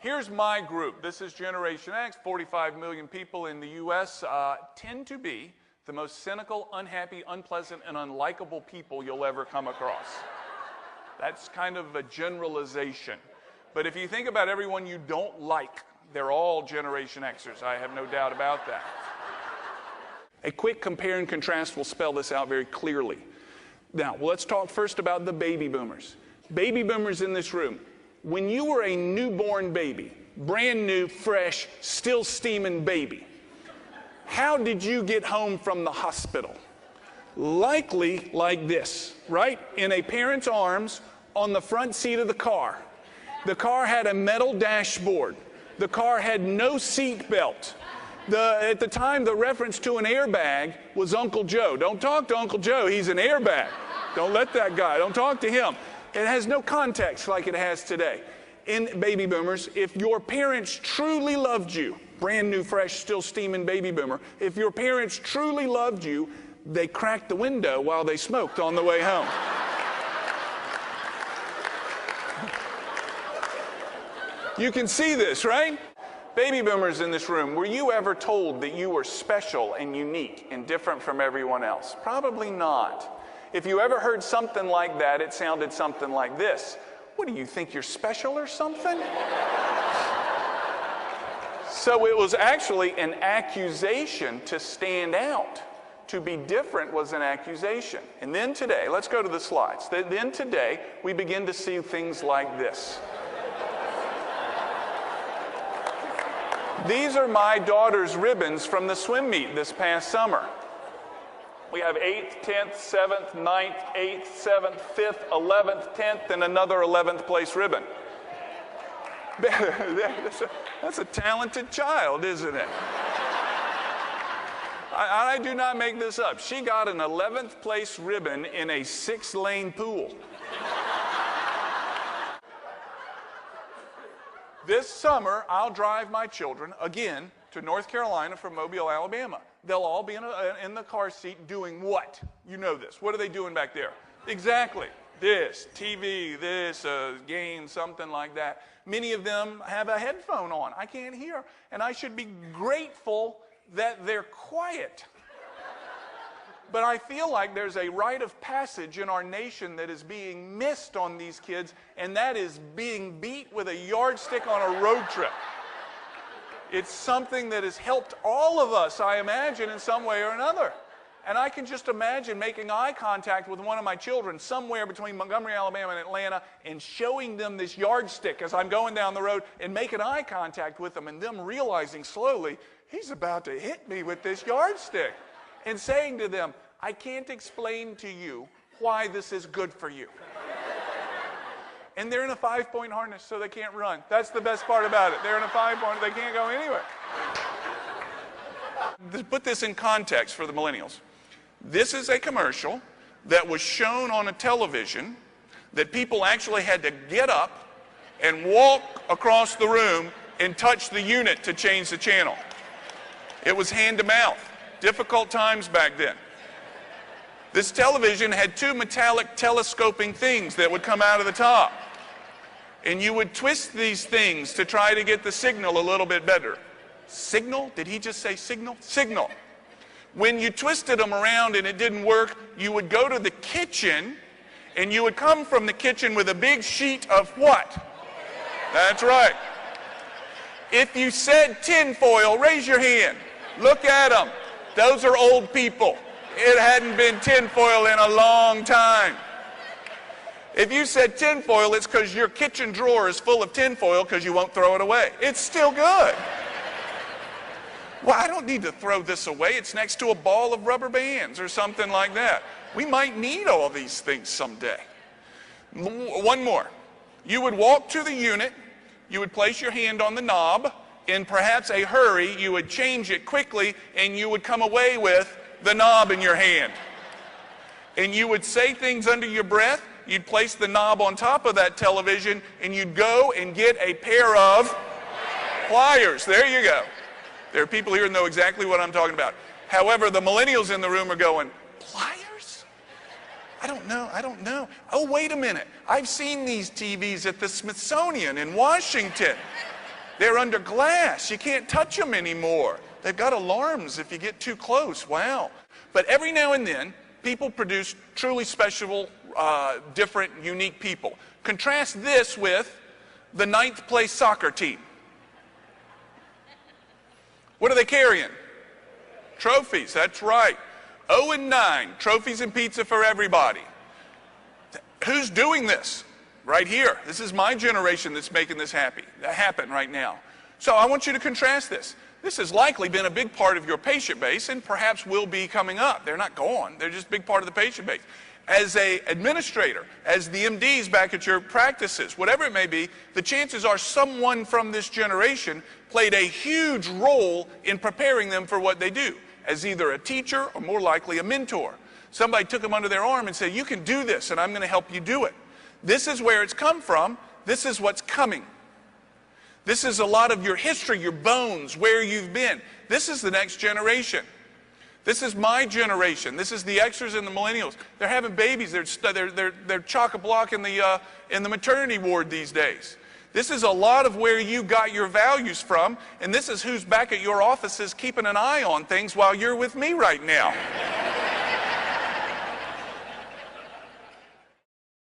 Here's my group. This is Generation X. 45 million people in the U.S. Tend to be the most cynical, unhappy, unpleasant, and unlikable people you'll ever come across. That's kind of a generalization. But if you think about everyone you don't like, they're all Generation Xers. I have no doubt about that. A quick compare and contrast will spell this out very clearly. Now, let's talk first about the baby boomers. Baby boomers in this room, when you were a newborn baby, brand new, fresh, still steaming baby, how did you get home from the hospital? Likely like this, right? In a parent's arms on the front seat of the car. The car had a metal dashboard. The car had no seat belt. At the time, the reference to an airbag was Uncle Joe. Don't talk to Uncle Joe. He's an airbag. Don't let that guy. Don't talk to him. It has no context like it has today. In baby boomers, if your parents truly loved you, brand new, fresh, still steaming baby boomer, if your parents truly loved you, they cracked the window while they smoked on the way home. You can see this, right? Baby boomers in this room, were you ever told that you were special and unique and different from everyone else? Probably not. If you ever heard something like that, it sounded something like this. What do you think, you're special or something? So it was actually an accusation to stand out. To be different was an accusation. And then today, let's go to the slides. Then today, we begin to see things like this. These are my daughter's ribbons from the swim meet this past summer. We have 8th, 10th, 7th, 9th, 8th, 7th, 5th, 11th, 10th, and another 11th place ribbon. That's a talented child, isn't it? I do not make this up. She got an 11th place ribbon in a 6-lane pool. This summer, I'll drive my children, again, to North Carolina from Mobile, Alabama. They'll all be in the car seat doing what? You know this. What are they doing back there? Exactly. This, TV, this, game, something like that. Many of them have a headphone on. I can't hear. And I should be grateful that they're quiet. But I feel like there's a rite of passage in our nation that is being missed on these kids, and that is being beat with a yardstick on a road trip. It's something that has helped all of us, I imagine, in some way or another. And I can just imagine making eye contact with one of my children somewhere between Montgomery, Alabama and Atlanta and showing them this yardstick as I'm going down the road and making eye contact with them and them realizing slowly, he's about to hit me with this yardstick. And saying to them, I can't explain to you why this is good for you. And they're in a 5-point harness, so they can't run. That's the best part about it. They're in a 5-point, they can't go anywhere. To put this in context for the millennials, this is a commercial that was shown on a television that people actually had to get up and walk across the room and touch the unit to change the channel. It was hand to mouth. Difficult times back then. This television had 2 metallic telescoping things that would come out of the top. And you would twist these things to try to get the signal a little bit better. Signal? Did he just say signal? Signal. When you twisted them around and it didn't work, you would go to the kitchen and you would come from the kitchen with a big sheet of what? That's right. If you said tinfoil, raise your hand. Look at them. Those are old people. It hadn't been tinfoil in a long time. If you said tinfoil, it's because your kitchen drawer is full of tinfoil because you won't throw it away. It's still good. Well, I don't need to throw this away. It's next to a ball of rubber bands or something like that. We might need all these things someday. One more. You would walk to the unit. You would place your hand on the knob. In perhaps a hurry, you would change it quickly, and you would come away with the knob in your hand. And you would say things under your breath. You'd place the knob on top of that television, and you'd go and get a pair of pliers. There you go. There are people here who know exactly what I'm talking about. However, the millennials in the room are going, pliers? I don't know. Oh, wait a minute. I've seen these TVs at the Smithsonian in Washington. They're under glass. You can't touch them anymore. They've got alarms if you get too close. Wow. But every now and then, people produce truly special, different, unique people. Contrast this with the 9th place soccer team. What are they carrying? Trophies, that's right. 0-9, trophies and pizza for everybody. Who's doing this? Right here. This is my generation that's making this happen right now. So I want you to contrast this. This has likely been a big part of your patient base and perhaps will be coming up. They're not gone. They're just a big part of the patient base. As an administrator, as the MDs back at your practices, whatever it may be, the chances are someone from this generation played a huge role in preparing them for what they do, as either a teacher or more likely a mentor. Somebody took them under their arm and said, you can do this and I'm going to help you do it. This is where it's come from. This is what's coming. This is a lot of your history, your bones, where you've been. This is the next generation. This is my generation. This is the Xers and the millennials. They're having babies. They're chock-a-block in the maternity ward these days. This is a lot of where you got your values from, and this is who's back at your offices keeping an eye on things while you're with me right now.